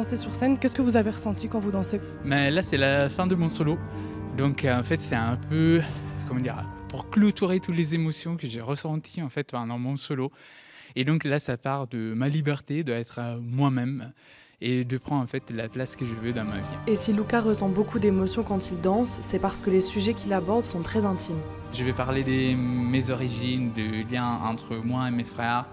dansez sur scène, qu'est-ce que vous avez ressenti quand vous dansez? Mais là, c'est la fin de mon solo. Donc, en fait, c'est un peu, comment dire, pour clôturer toutes les émotions que j'ai ressenties en fait pendant mon solo. Et donc là, ça part de ma liberté, d'être moi-même et de prendre en fait la place que je veux dans ma vie. Et si Luca ressent beaucoup d'émotions quand il danse, c'est parce que les sujets qu'il aborde sont très intimes. Je vais parler de mes origines, de liens entre moi et mes frères,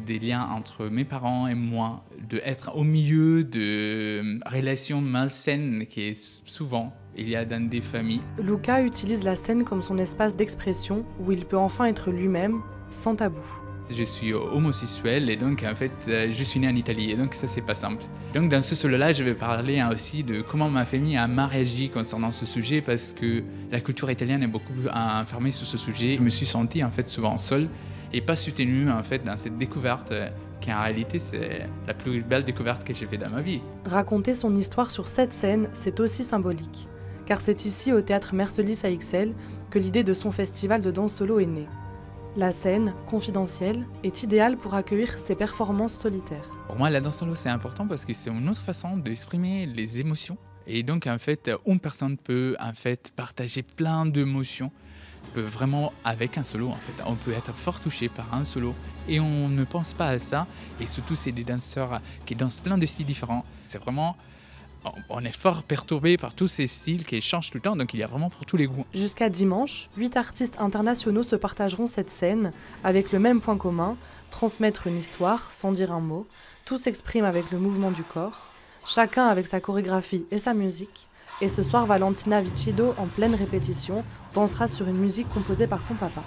des liens entre mes parents et moi, d'être au milieu de relations malsaines qui est souvent il y a dans des familles. Luca utilise la scène comme son espace d'expression où il peut enfin être lui-même, sans tabou. Je suis homosexuel et donc en fait je suis né en Italie et donc ça c'est pas simple. Donc dans ce solo-là je vais parler aussi de comment ma famille a mal réagi concernant ce sujet parce que la culture italienne est beaucoup plus informée sur ce sujet. Je me suis senti en fait souvent seul et pas soutenu en fait dans cette découverte qui en réalité c'est la plus belle découverte que j'ai faite dans ma vie. Raconter son histoire sur cette scène, c'est aussi symbolique. Car c'est ici au théâtre Mercelis à Ixelles que l'idée de son festival de danse solo est née. La scène, confidentielle, est idéale pour accueillir ses performances solitaires. Pour moi, la danse solo, c'est important parce que c'est une autre façon d'exprimer les émotions. Et donc, en fait, une personne peut en fait partager plein d'émotions. Peut vraiment, avec un solo, en fait, on peut être fort touché par un solo. Et on ne pense pas à ça. Et surtout, c'est des danseurs qui dansent plein de styles différents. C'est vraiment... On est fort perturbé par tous ces styles qui changent tout le temps, donc il y a vraiment pour tous les goûts. Jusqu'à dimanche, 8 artistes internationaux se partageront cette scène avec le même point commun, transmettre une histoire sans dire un mot. Tous s'expriment avec le mouvement du corps, chacun avec sa chorégraphie et sa musique. Et ce soir, Valentina Vicedo, en pleine répétition, dansera sur une musique composée par son papa.